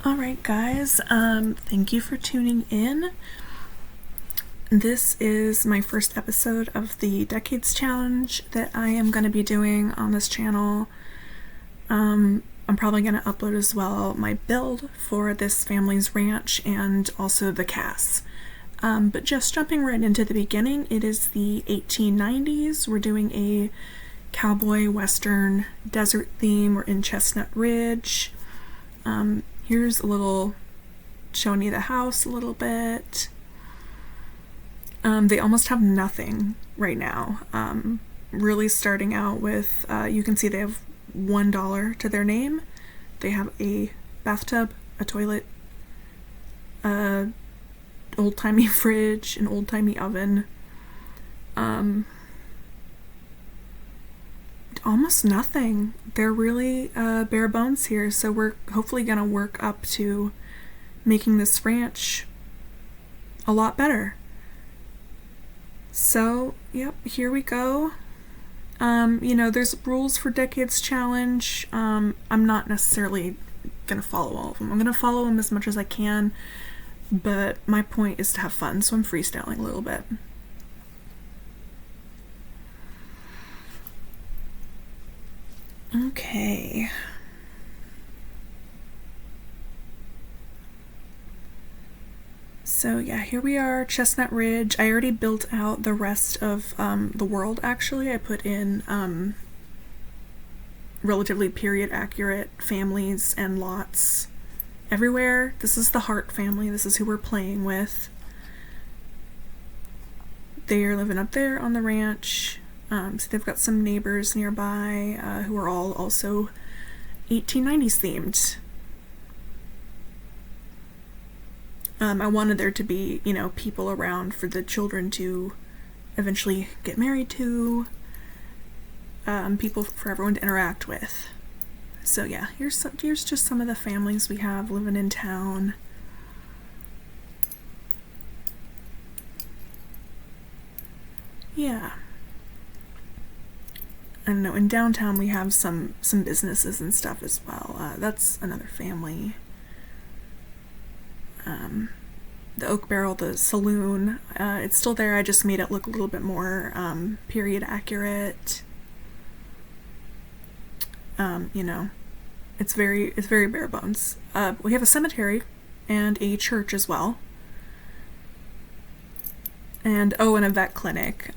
Alright guys, thank you for tuning in. This is my first episode of the Decades Challenge that I am going to be doing on this channel. I'm probably going to upload as well my build for this family's ranch and also the Cass. But just jumping right into the beginning, it is the 1890s. We're doing a cowboy western desert theme. We're in Chestnut Ridge. Here's a little showing you the house a little bit. They almost have nothing right now. Really starting out with, you can see they have $1 to their name. They have a bathtub, a toilet, old-timey fridge, an old-timey oven. Almost nothing. They're really bare bones here, so we're hopefully gonna work up to making this ranch a lot better. So, yep, here we go. There's rules for Decades Challenge. I'm not necessarily gonna follow all of them. I'm gonna follow them as much as I can, but my point is to have fun, so I'm freestyling a little bit. Okay. So yeah, here we are, Chestnut Ridge. I already built out the rest of the world, actually. I put in relatively period accurate families and lots everywhere. This is the Hart family. This is who we're playing with. They're living up there on the ranch. So they've got some neighbors nearby who are all also 1890s themed. I wanted there to be, people around for the children to eventually get married to, people for everyone to interact with. So yeah, here's just some of the families we have living in town. Yeah. I don't know, in downtown we have some businesses and stuff as well. That's another family. The Oak Barrel, the saloon, it's still there. I just made it look a little bit more period accurate. It's very bare bones. We have a cemetery and a church as well. And and a vet clinic,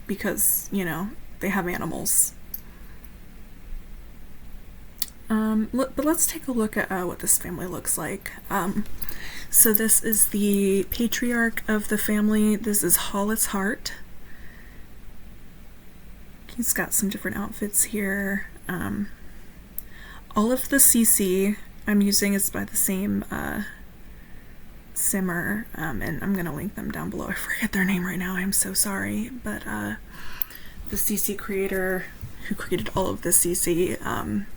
because, they have animals. But let's take a look at what this family looks like. So this is the patriarch of the family. This is Hart. He's got some different outfits here. All of the CC I'm using is by the same simmer, and I'm gonna link them down below. I forget their name right now. I'm so sorry, but the CC creator who created all of the CC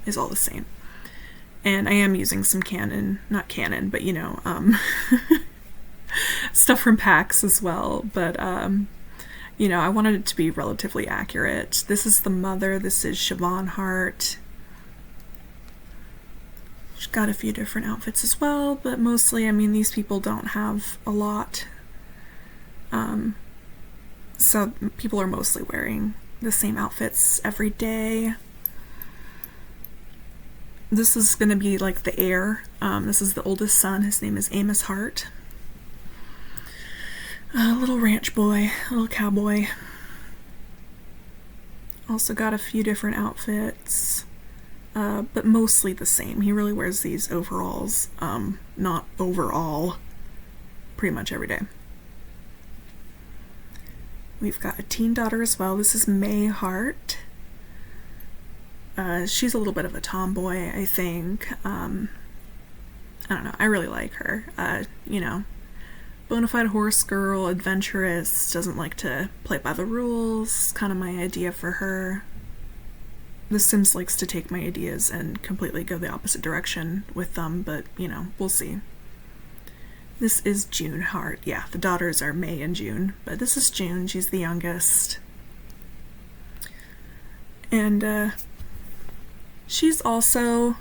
is all the same. And I am using some not canon, but stuff from packs as well. But, I wanted it to be relatively accurate. This is the mother. This is Siobhan Hart. She's got a few different outfits as well, but mostly, these people don't have a lot. So people are mostly wearing the same outfits every day. This is going to be like the heir. This is the oldest son. His name is Amos Hart. A little ranch boy, a little cowboy. Also got a few different outfits, but mostly the same. He really wears these overalls, not overall, pretty much every day. We've got a teen daughter as well. This is May Hart. She's a little bit of a tomboy, I think. I don't know. I really like her. Bona fide horse girl, adventurous, doesn't like to play by the rules. Kind of my idea for her. The Sims likes to take my ideas and completely go the opposite direction with them, but, we'll see. This is June Hart. Yeah, the daughters are May and June, but this is June. She's the youngest. And, she's also,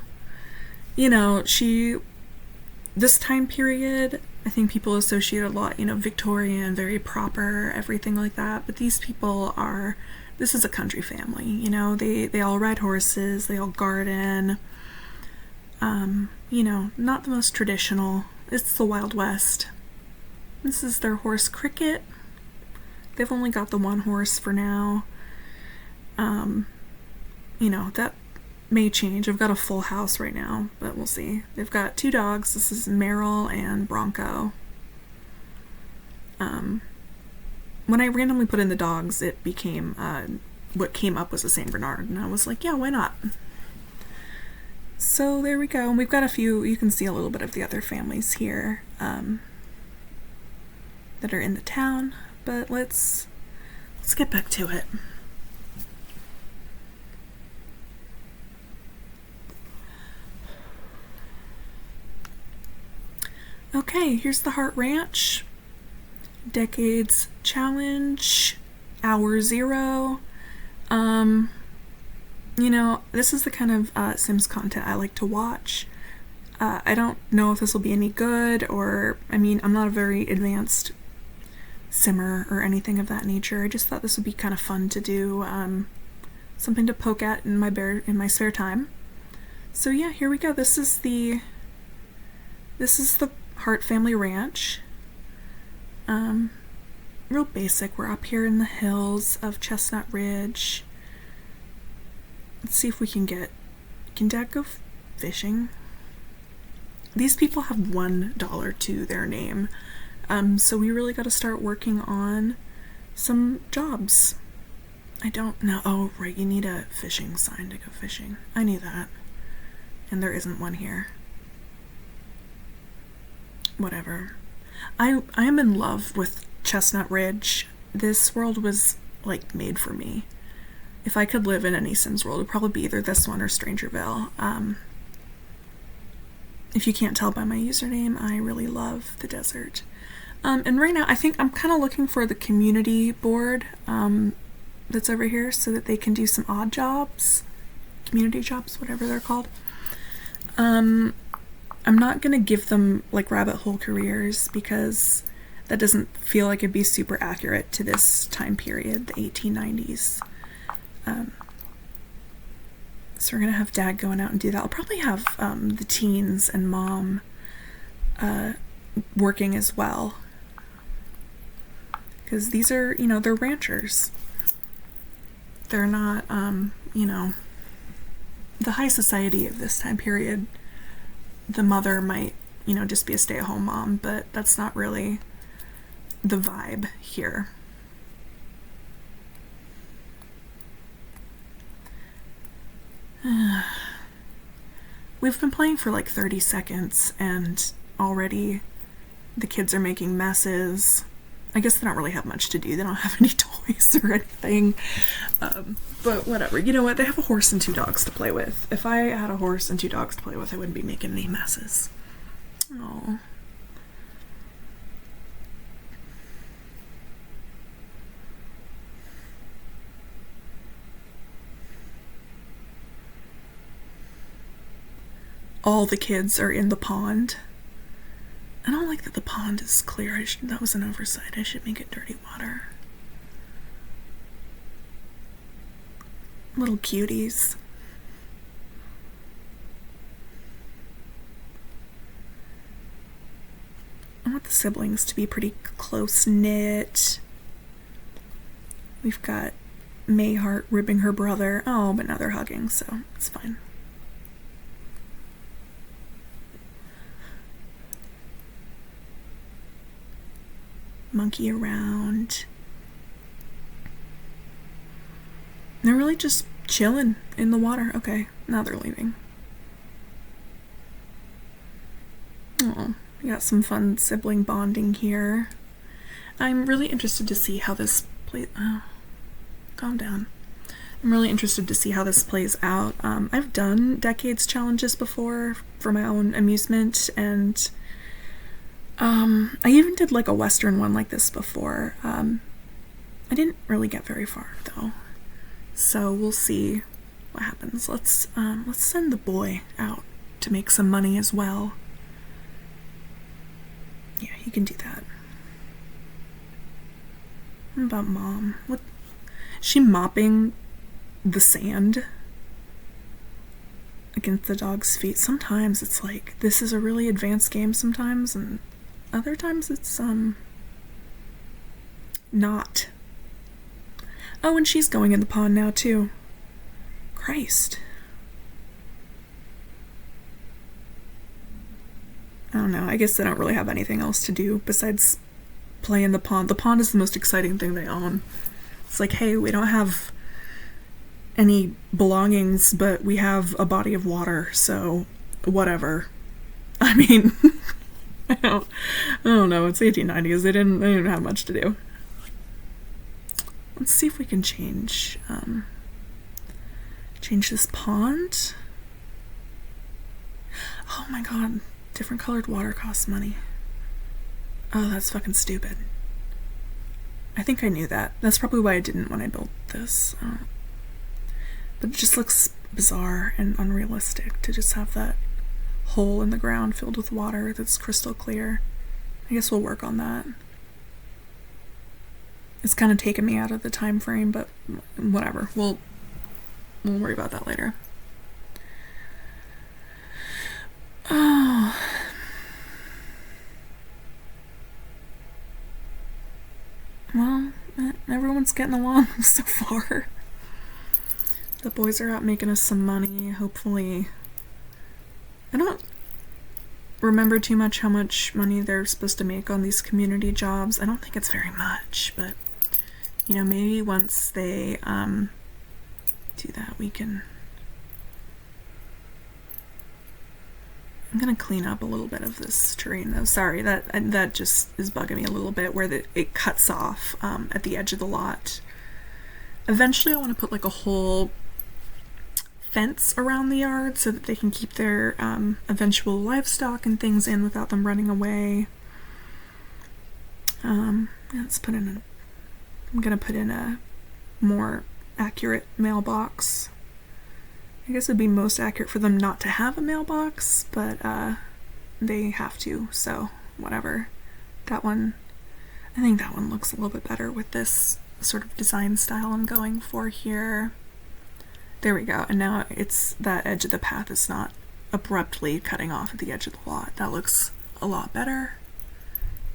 she this time period, I think people associate a lot, Victorian, very proper, everything like that. But these people this is a country family, they all ride horses, they all garden. Not the most traditional. It's the Wild West. This is their horse Cricket. They've only got the one horse for now. That may change. I've got a full house right now, but we'll see. They've got 2 dogs. This is Meryl and Bronco. When I randomly put in the dogs, it became, what came up was a Saint Bernard, and I was like, yeah, why not? So there we go. And we've got a few, you can see a little bit of the other families here that are in the town, but let's get back to it. Okay, here's the Hart Ranch. Decades Challenge, Hour 0. This is the kind of Sims content I like to watch. I don't know if this will be any good, or, I'm not a very advanced simmer or anything of that nature. I just thought this would be kind of fun to do, something to poke at in my spare time. So yeah, here we go. This is the Hart family ranch. Real basic. We're up here in the hills of Chestnut Ridge. Let's see if we can Dad go fishing? These people have $1 to their name. So we really got to start working on some jobs. I don't know. Oh, right. You need a fishing sign to go fishing. I knew that. And there isn't one here. Whatever. I am in love with Chestnut Ridge. This world was, made for me. If I could live in any Sims world, it would probably be either this one or Strangerville. If you can't tell by my username, I really love the desert. And right now, I think I'm kind of looking for the community board that's over here so that they can do some odd jobs. Community jobs, whatever they're called. I'm not going to give them, rabbit hole careers because that doesn't feel like it'd be super accurate to this time period, the 1890s. So we're going to have Dad going out and do that. I'll probably have the teens and Mom working as well. Because these are, they're ranchers. They're not, the high society of this time period. The mother might, just be a stay-at-home mom, but that's not really the vibe here. We've been playing for 30 seconds and already the kids are making messes. I guess they don't really have much to do. They don't have any toys or anything. But whatever. You know what? They have a horse and 2 dogs to play with. If I had a horse and 2 dogs to play with, I wouldn't be making any messes. Oh. All the kids are in the pond. I don't like that the pond is clear. That was an oversight. I should make it dirty water. Little cuties. I want the siblings to be pretty close-knit. We've got Hart ribbing her brother. Oh, but now they're hugging, so it's fine. Monkey around. They're really just chilling in the water. Okay, now they're leaving. Oh, we got some fun sibling bonding here. I'm really interested to see how this plays. Oh, calm down. I'm really interested to see how this plays out. I've done decades challenges before for my own amusement, and I even did a Western one like this before. I didn't really get very far though, so we'll see what happens. Let's send the boy out to make some money as well. Yeah, he can do that. What about Mom? What? Is she mopping the sand against the dog's feet? Sometimes it's like, this is a really advanced game sometimes, and other times it's, not. Oh, and she's going in the pond now, too. Christ. I don't know. I guess they don't really have anything else to do besides play in the pond. The pond is the most exciting thing they own. It's like, hey, we don't have any belongings, but we have a body of water, so whatever. I mean, I don't know. It's 1890s. They didn't have much to do. Let's see if we can change this pond. Oh my god, different colored water costs money. Oh, that's fucking stupid. I think I knew that. That's probably why I didn't when I built this. But it just looks bizarre and unrealistic to just have that hole in the ground filled with water that's crystal clear. I guess we'll work on that. It's kind of taken me out of the time frame, but whatever. We'll worry about that later. Oh. Well, everyone's getting along so far. The boys are out making us some money, hopefully. I don't remember too much how much money they're supposed to make on these community jobs. I don't think it's very much, but you know, maybe once they do that, we can. I'm gonna clean up a little bit of this terrain though. Sorry, that just is bugging me a little bit where it cuts off at the edge of the lot. Eventually I want to put like a whole fence around the yard so that they can keep their eventual livestock and things in without them running away. Let's put in I'm gonna put in a more accurate mailbox. I guess it'd be most accurate for them not to have a mailbox, but they have to, so whatever. That one, I think that one looks a little bit better with this sort of design style I'm going for here. There we go, and now it's that edge of the path is not abruptly cutting off at the edge of the lot. That looks a lot better,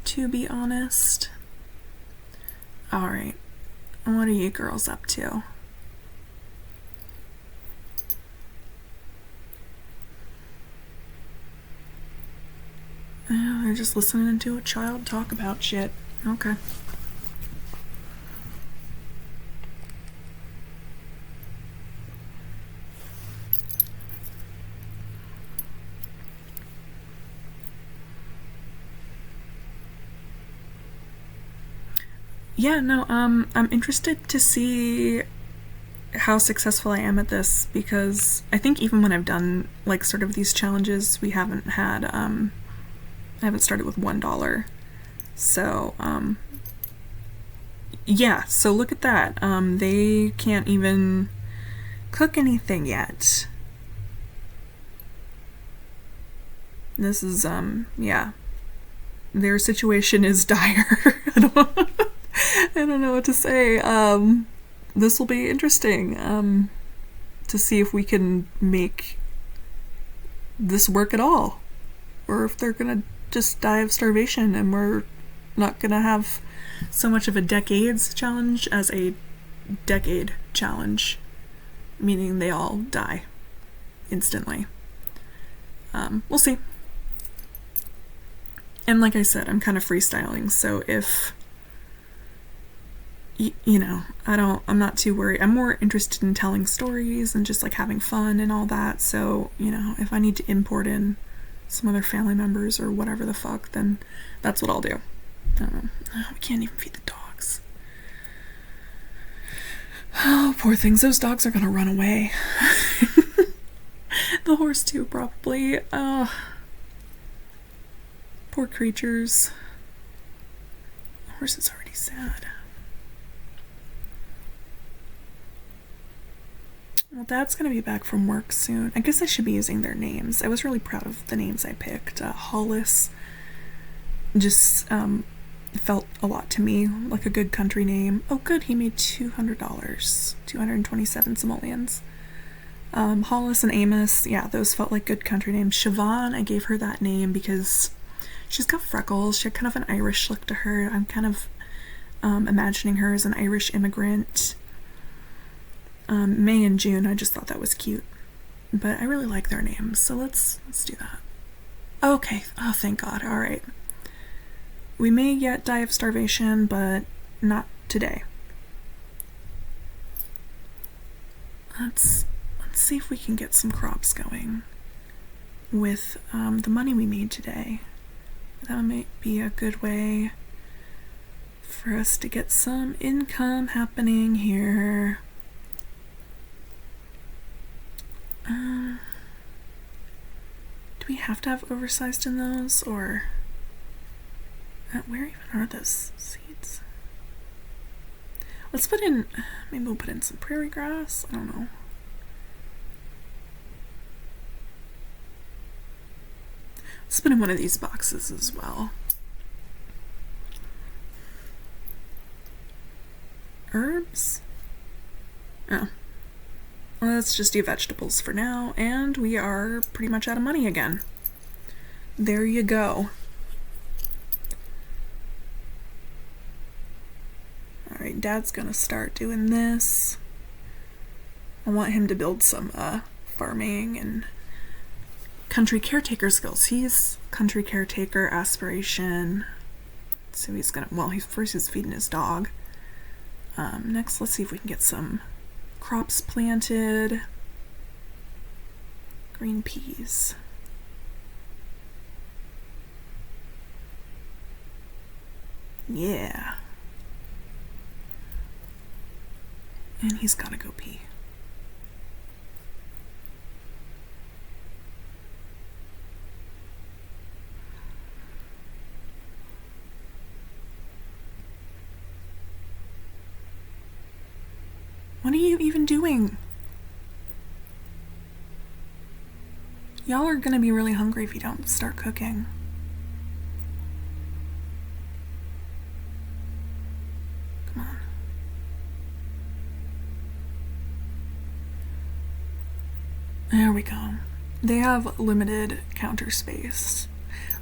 to be honest. Alright, what are you girls up to? Oh, they're just listening to a child talk about shit. Okay. Yeah, no, I'm interested to see how successful I am at this, because I think even when I've done like sort of these challenges, we haven't had I haven't started with $1. So yeah, so look at that. They can't even cook anything yet. This is yeah, their situation is dire. I don't know what to say. This will be interesting to see if we can make this work at all, or if they're gonna just die of starvation and we're not gonna have so much of a decades challenge as a decade challenge, meaning they all die instantly. We'll see. And like I said, I'm kind of freestyling, so if you know, I'm not too worried. I'm more interested in telling stories and just like having fun and all that. So, you know, if I need to import in some other family members or whatever the fuck, then that's what I'll do. We can't even feed the dogs. Oh, poor things. Those dogs are gonna run away. The horse too, probably. Poor creatures. The horse is already sad. Well, Dad's gonna be back from work soon. I guess I should be using their names. I was really proud of the names I picked. Hollis just felt a lot to me, like a good country name. Oh good, he made $200, 227 simoleons. Hollis and Amos, yeah, those felt like good country names. Siobhan, I gave her that name because she's got freckles. She had kind of an Irish look to her. I'm kind of imagining her as an Irish immigrant. May and June, I just thought that was cute. But I really like their names, so let's do that. Okay, oh thank God, alright. We may yet die of starvation, but not today. Let's see if we can get some crops going with the money we made today. That might be a good way for us to get some income happening here. Do we have to have oversized in those, or where even are those seeds? Let's put in, maybe we'll put in some prairie grass, I don't know. Let's put in one of these boxes as well. Herbs? Oh. Well, let's just do vegetables for now, and we are pretty much out of money again. There you go. Alright, Dad's gonna start doing this. I want him to build some farming and country caretaker skills. He's country caretaker aspiration. So he's gonna, well, he's feeding his dog. Next, let's see if we can get some crops planted. Green peas. Yeah. And he's gotta go pee. What are you even doing? Y'all are gonna be really hungry if you don't start cooking. Come on. There we go. They have limited counter space.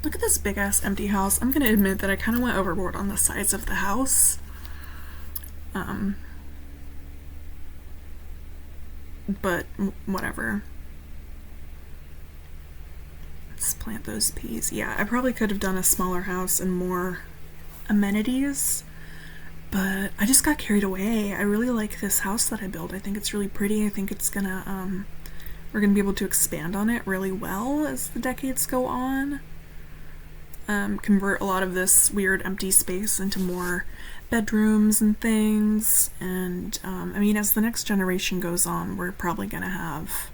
Look at this big ass empty house. I'm gonna admit that I kind of went overboard on the size of the house. But whatever. Let's plant those peas. Yeah, I probably could have done a smaller house and more amenities, but I just got carried away. I really like this house that I built. I think it's really pretty. I think it's gonna, we're gonna be able to expand on it really well as the decades go on. Convert a lot of this weird empty space into more bedrooms and things, and I mean, as the next generation goes on, we're probably gonna have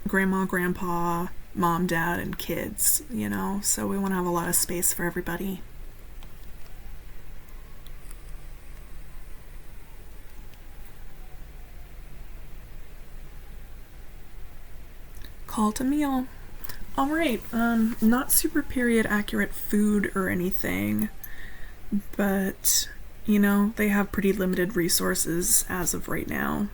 grandma, grandpa, mom, dad, and kids, you know, so we want to have a lot of space for everybody. Call to meal. Alright, not super period accurate food or anything, but, you know, they have pretty limited resources as of right now.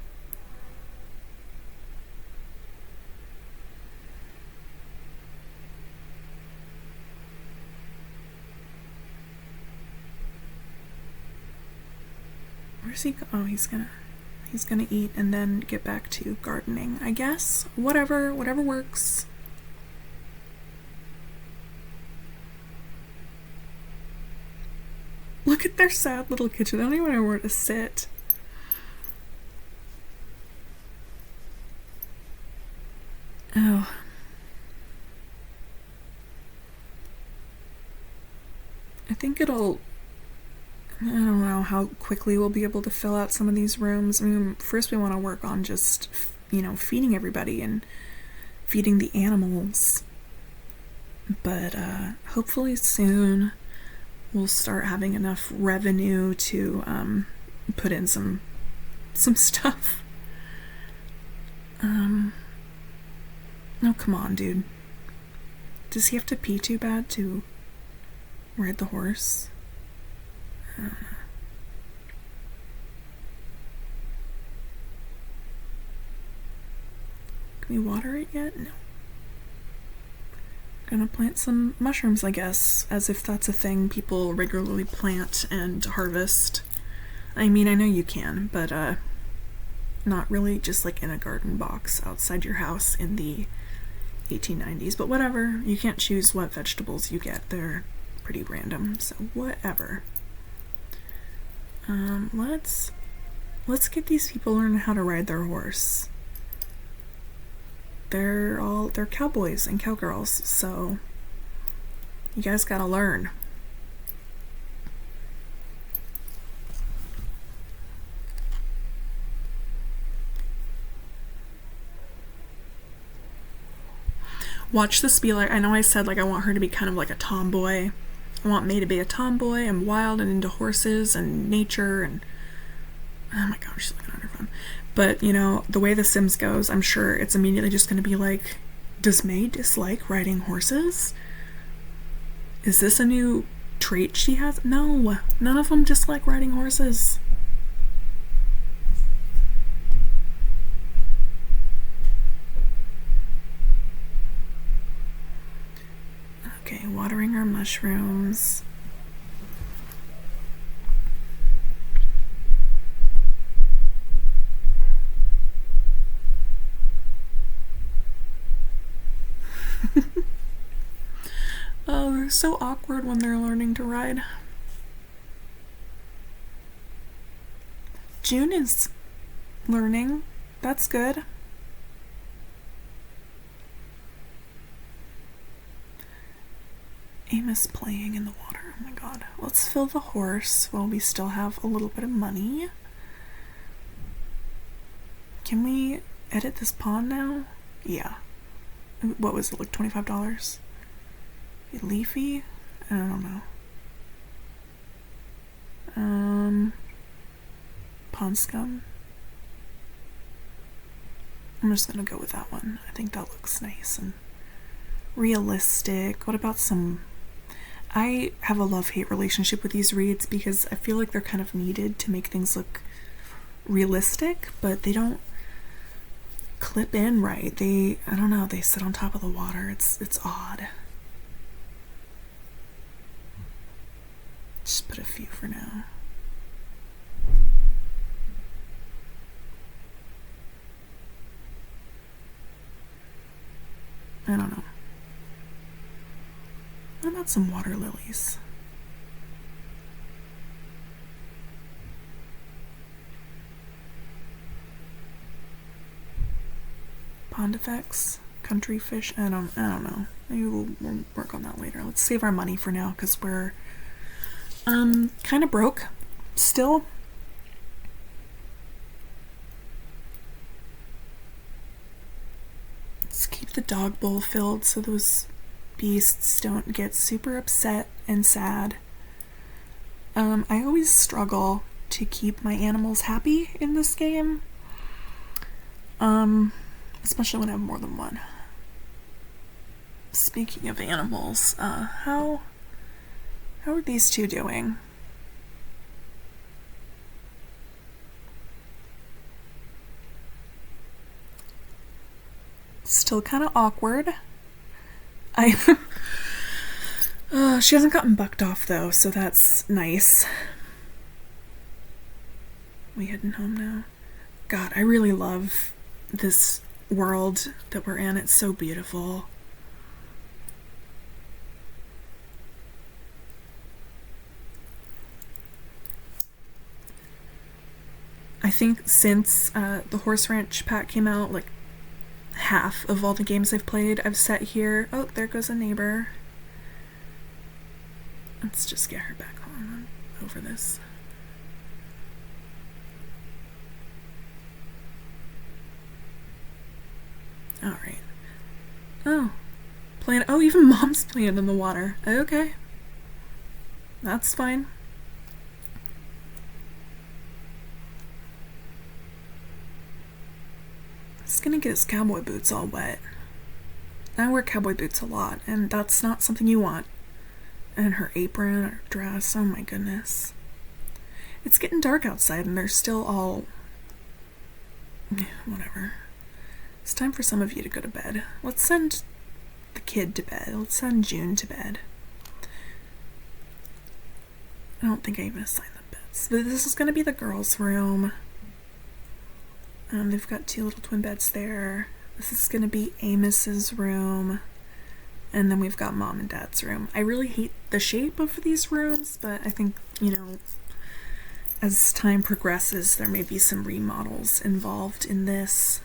Where's he go? Oh, he's gonna eat and then get back to gardening, I guess. Whatever works. Look at their sad little kitchen. They don't even know where to sit. Oh. I think it'll... I don't know how quickly we'll be able to fill out some of these rooms. I mean, first we want to work on just, you know, feeding everybody and feeding the animals. But hopefully soon we'll start having enough revenue to put in some stuff. Oh, come on, dude. Does he have to pee too bad to Ride the horse. Can we water it yet? No. Gonna plant some mushrooms, I guess, as if that's a thing people regularly plant and harvest. I mean, I know you can, but not really just like in a garden box outside your house in the 1890s. But whatever, you can't choose what vegetables you get. They're pretty random, so whatever. Let's get these people learning how to ride their horse. They're cowboys and cowgirls, so you guys gotta learn. Watch the Spieler. I know I said like I want her to be kind of like a tomboy. I want May to be a tomboy and wild and into horses and nature and oh my gosh, she's looking at her phone. But, you know, the way The Sims goes, I'm sure it's immediately just going to be like, does May dislike riding horses? Is this a new trait she has? No, none of them dislike riding horses. Okay, watering our mushrooms. Oh, they're so awkward when they're learning to ride. June is learning. That's good. Amos playing in the water. Oh my god. Let's fill the horse while we still have a little bit of money. Can we edit this pond now? Yeah. What was it, like $25? Leafy? I don't know. Pond scum. I'm just gonna go with that one. I think that looks nice and realistic. What about some... I have a love-hate relationship with these reeds because I feel like they're kind of needed to make things look realistic, but they don't clip in right. I don't know, they sit on top of the water. It's odd. Just put a few for now. I don't know. What about some water lilies? Pond effects, country fish. I don't know. Maybe we'll work on that later. Let's save our money for now because we're kind of broke still. Let's keep the dog bowl filled so those beasts don't get super upset and sad. I always struggle to keep my animals happy in this game, especially when I have more than one. Speaking of animals, how are these two doing? Still kind of awkward. She hasn't gotten bucked off though, so that's nice. We heading home now? God, I really love this world that we're in. It's so beautiful. I think since the Horse Ranch pack came out, like half of all the games I've played, I've sat here. Oh, there goes a neighbor. Let's just get her back on over this. Alright. Oh. Oh, even Mom's playing in the water. Okay. That's fine. He's gonna get his cowboy boots all wet. I wear cowboy boots a lot, and that's not something you want And her apron, her dress, oh my goodness. It's getting dark outside and they're still all... whatever. It's time for some of you to go to bed. Let's send the kid to bed. Let's send June to bed. I don't think I even assigned the beds. But this is going to be the girls' room. They've got 2 little twin beds there. This is going to be Amos's room. And then we've got Mom and Dad's room. I really hate the shape of these rooms, but I think, you know, as time progresses, there may be some remodels involved in this.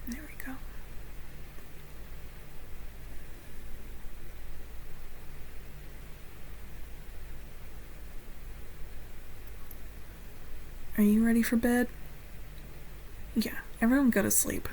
There we go. Are you ready for bed? Yeah, everyone go to sleep.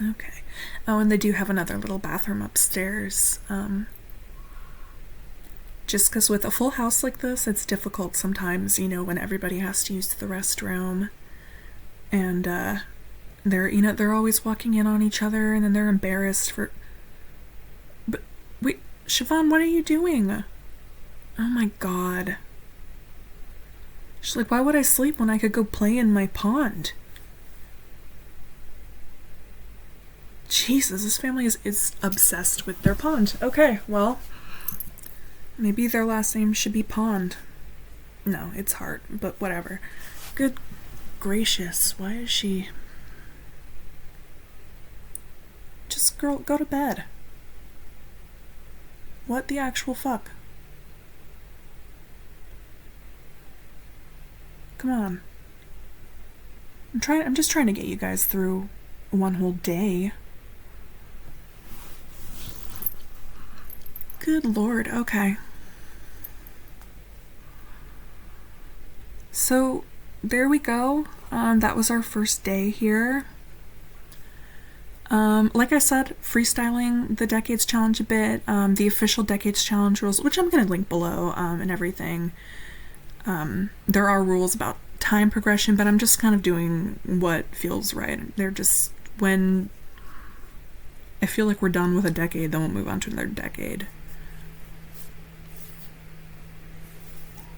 Okay. Oh, and they do have another little bathroom upstairs. Just because with a full house like this, it's difficult sometimes, you know, when everybody has to use the restroom. And they're always walking in on each other, and then they're embarrassed for... But, wait, Siobhan, what are you doing? Oh my god. She's like, why would I sleep when I could go play in my pond? Jesus, this family is obsessed with their pond. Okay, well, maybe their last name should be Pond. No, it's Hart, but whatever. Good gracious, why is she... Just, girl, go to bed. What the actual fuck? Come on. I'm just trying to get you guys through one whole day. Good lord, okay. So, there we go. That was our first day here. Like I said, freestyling the Decades Challenge a bit. The official Decades Challenge rules, which I'm going to link below, and everything. There are rules about time progression, but I'm just kind of doing what feels right. They're just, when I feel like we're done with a decade, then we'll move on to another decade.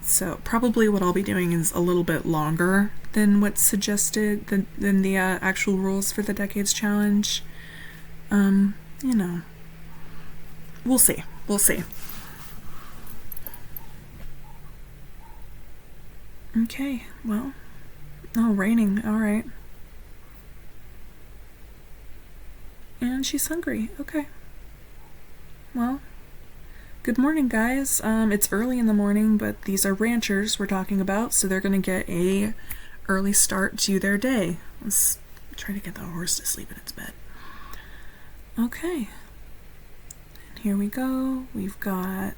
So probably what I'll be doing is a little bit longer than what's suggested, than the actual rules for the Decades Challenge. You know, we'll see. We'll see. Okay, well, oh, raining, alright. And she's hungry, okay. Well, good morning, guys. It's early in the morning, but these are ranchers we're talking about, so they're gonna get a early start to their day. Let's try to get the horse to sleep in its bed. Okay. And here we go. We've got...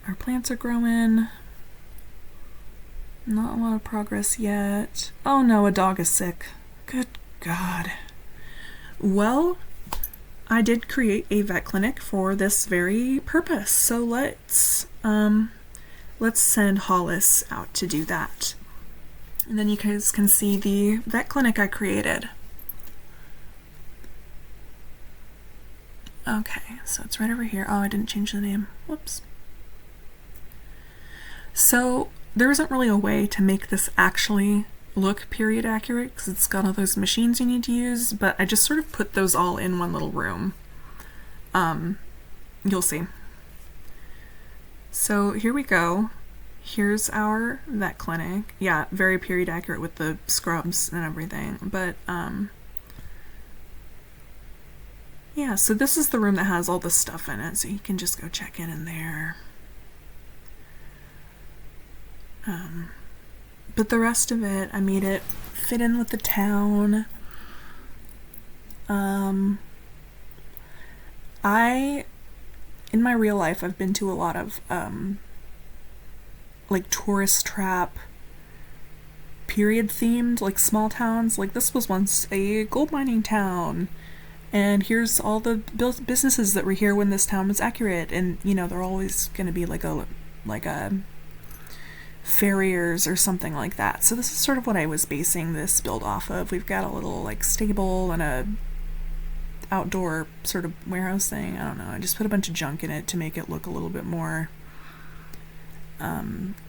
Our plants are growing. Not a lot of progress yet. Oh no, a dog is sick. Good God. Well, I did create a vet clinic for this very purpose, so let's send Hollis out to do that. And then you guys can see the vet clinic I created. Okay, so it's right over here. Oh, I didn't change the name. Whoops. So there isn't really a way to make this actually look period accurate because it's got all those machines you need to use, but I just sort of put those all in one little room. You'll see. So here we go. Here's our vet clinic. Yeah, very period accurate with the scrubs and everything, but yeah, so this is the room that has all the stuff in it, so you can just go check in there. But the rest of it, I made it fit in with the town. in my real life, I've been to a lot of, like, tourist trap, period-themed, like, small towns. Like, this was once a gold mining town, and here's all the businesses that were here when this town was accurate, and, you know, they're always going to be, like a farriers or something like that. So this is sort of what I was basing this build off of. We've got a little, like, stable and a outdoor sort of warehouse thing. I don't know. I just put a bunch of junk in it to make it look a little bit more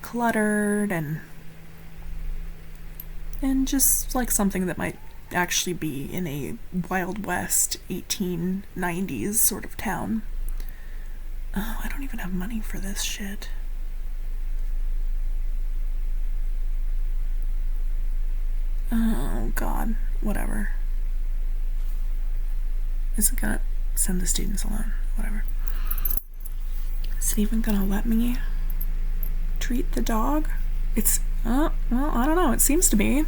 cluttered and just like something that might actually be in a Wild West 1890's sort of town. Oh, I don't even have money for this shit. Oh god, whatever. Is it gonna send the students alone? Whatever. Is it even gonna let me treat the dog? It's, well, I don't know. It seems to be.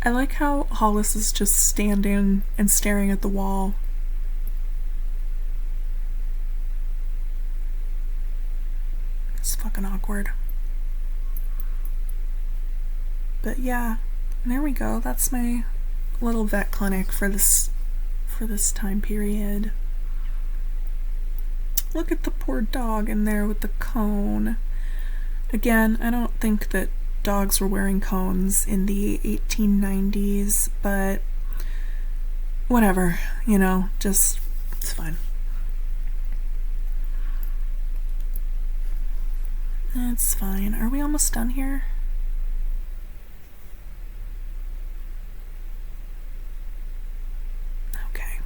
I like how Hollis is just standing and staring at the wall. It's fucking awkward. But yeah, there we go. That's my little vet clinic for this time period. Look at the poor dog in there with the cone. Again, I don't think that dogs were wearing cones in the 1890's, but whatever, you know, just, it's fine. It's fine. Are we almost done here? Okay.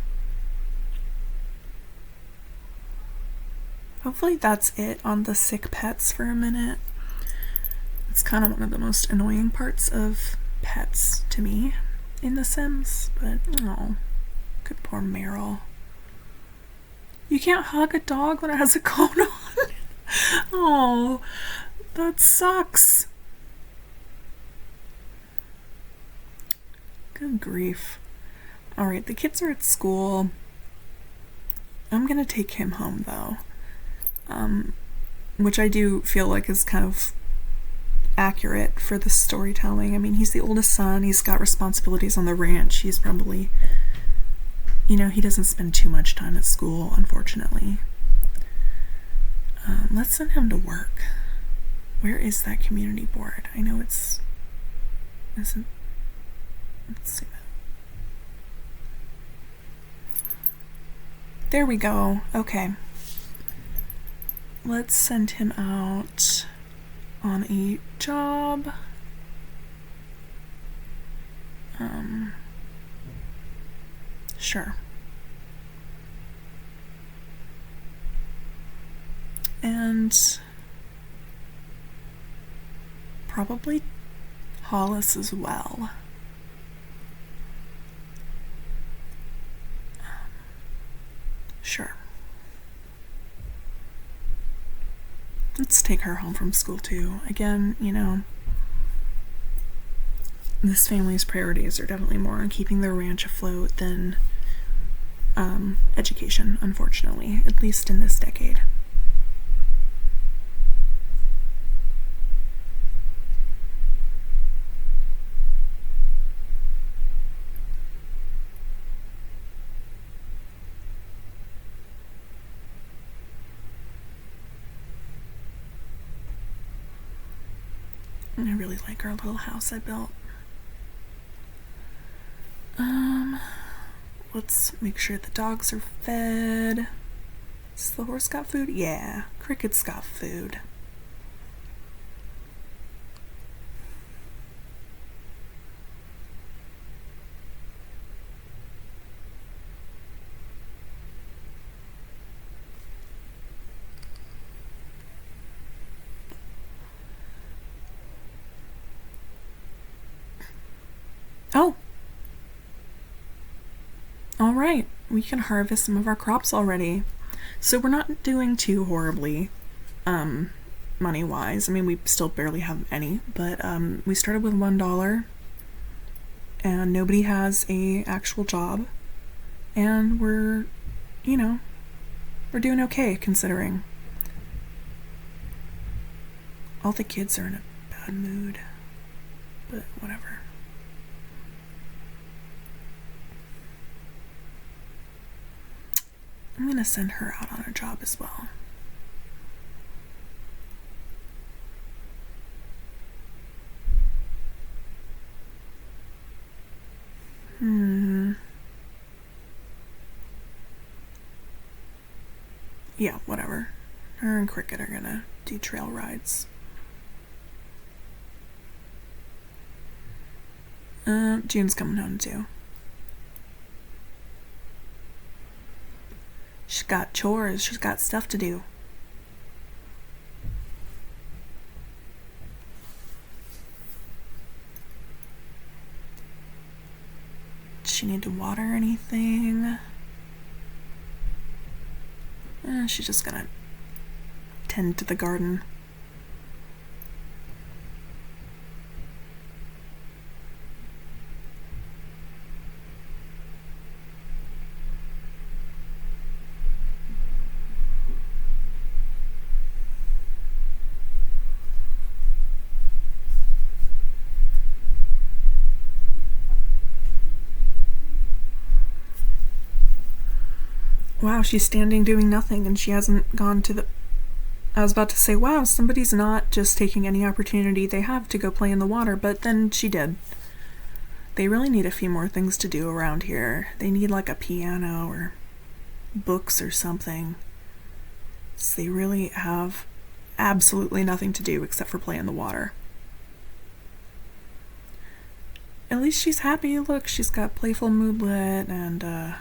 Hopefully that's it on the sick pets for a minute. It's kind of one of the most annoying parts of pets to me in The Sims, but oh, good poor Meryl. You can't hug a dog when it has a cone on. Oh, that sucks. Good grief. Alright, the kids are at school. I'm gonna take him home though. Which I do feel like is kind of accurate for the storytelling. I mean, he's the oldest son, he's got responsibilities on the ranch, he's probably, you know, he doesn't spend too much time at school, unfortunately. Let's send him to work. Where is that community board? I know it's... let's see that. There we go. Okay. Let's send him out on a job. Sure. And probably Hollis as well. Sure. Let's take her home from school too. Again, you know, this family's priorities are definitely more on keeping their ranch afloat than education, unfortunately, at least in this decade. I really like our little house I built. Let's make sure the dogs are fed. Has the horse got food? Yeah, Cricket's got food. Oh! Alright, we can harvest some of our crops already. So we're not doing too horribly, money-wise. I mean, we still barely have any, but we started with $1, and nobody has a actual job, and we're doing okay considering. All the kids are in a bad mood, but whatever. I'm gonna send her out on a job as well. Yeah, whatever. Her and Cricket are gonna do trail rides. June's coming home too. She's got chores, she's got stuff to do. Does she need to water anything? She's just gonna tend to the garden. Wow, she's standing doing nothing, and she hasn't gone to the... I was about to say, wow, somebody's not just taking any opportunity they have to go play in the water, but then she did. They really need a few more things to do around here. They need like a piano or books or something. So they really have absolutely nothing to do except for play in the water. At least she's happy. Look, she's got playful moodlet, and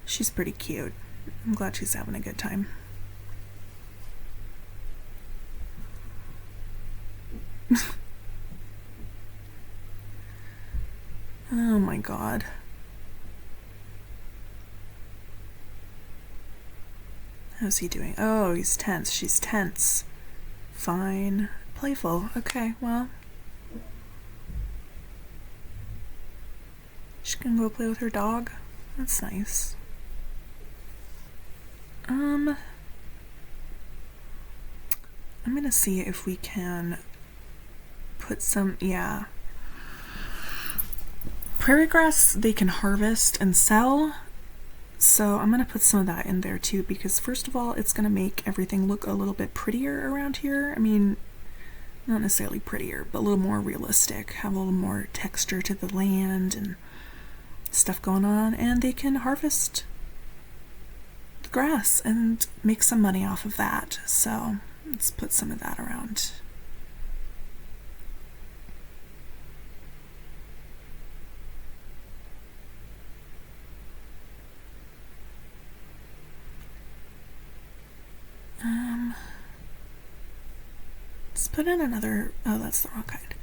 she's pretty cute. I'm glad she's having a good time. Oh my god. How's he doing? Oh, he's tense. She's tense. Fine. Playful. Okay, well. She can go play with her dog. That's nice. I'm gonna see if we can put some, yeah. Prairie grass they can harvest and sell, so I'm gonna put some of that in there too, because first of all, it's gonna make everything look a little bit prettier around here. I mean, not necessarily prettier, but a little more realistic, have a little more texture to the land and stuff going on, and they can harvest the grass and make some money off of that. So let's put some of that around. Let's put in another, oh, that's the wrong kind.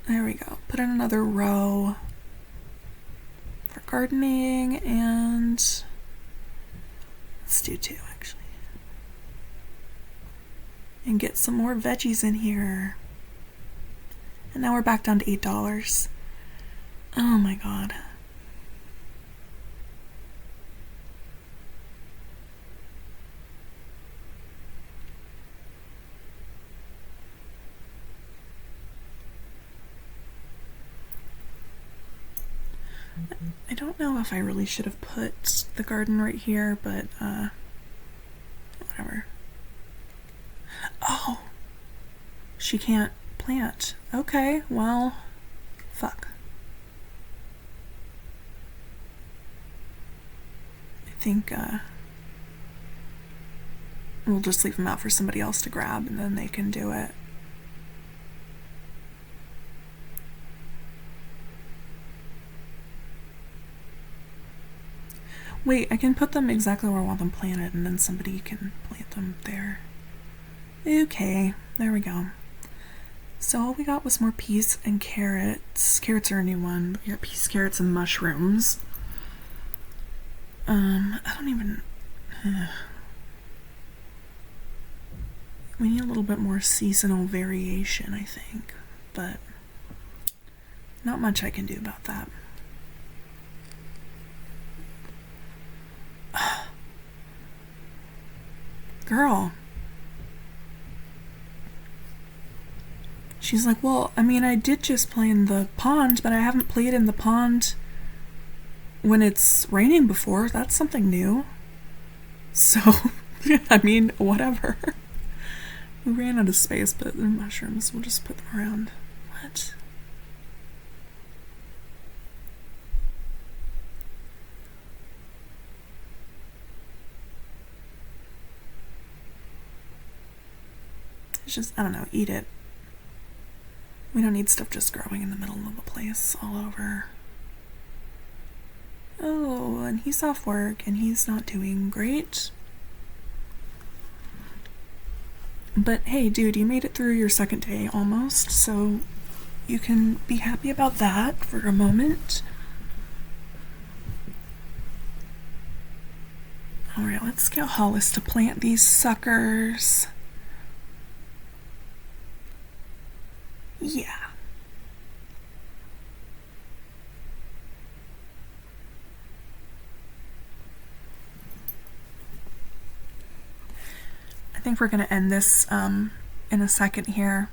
There we go. Put in another row for gardening, and let's do two actually. And get some more veggies in here. And now we're back down to $8. Oh my god. I don't know if I really should have put the garden right here, but whatever. Oh, she can't plant. Okay, well, fuck. I think we'll just leave them out for somebody else to grab, and then they can do it. Wait, I can put them exactly where I want them planted, and then somebody can plant them there. Okay, there we go. So all we got was more peas and carrots. Carrots are a new one. We got peas, carrots, and mushrooms. I don't even... we need a little bit more seasonal variation, I think. But not much I can do about that. Girl. She's like, well, I mean, I did just play in the pond, but I haven't played in the pond when it's raining before. That's something new. So, I mean, whatever. We ran out of space, but they're mushrooms. We'll just put them around. What? It's just, I don't know, eat it. We don't need stuff just growing in the middle of a place all over. Oh, and he's off work and he's not doing great. But hey, dude, you made it through your second day almost, so you can be happy about that for a moment. Alright, let's get Hollis to plant these suckers. Yeah. I think we're going to end this in a second here.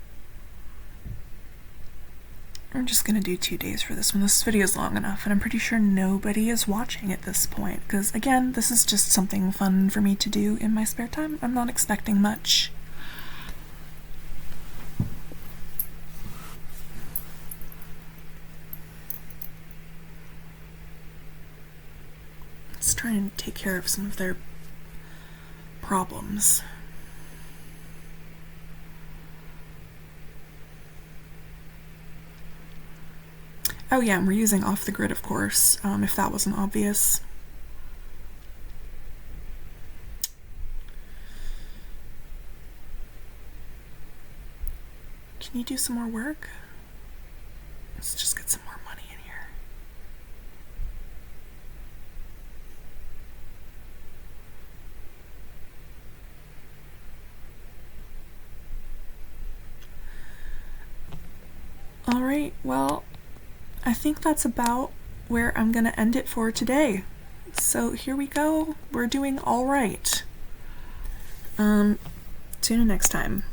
I'm just going to do 2 days for this one. This video is long enough, and I'm pretty sure nobody is watching at this point, because, again, this is just something fun for me to do in my spare time. I'm not expecting much. Let's try and take care of some of their problems. Oh yeah, and we're using off the grid, of course, if that wasn't obvious. Can you do some more work? Let's just get some more money in here. Alright, well, I think that's about where I'm gonna end it for today. So here we go. We're doing all right. Tune in next time.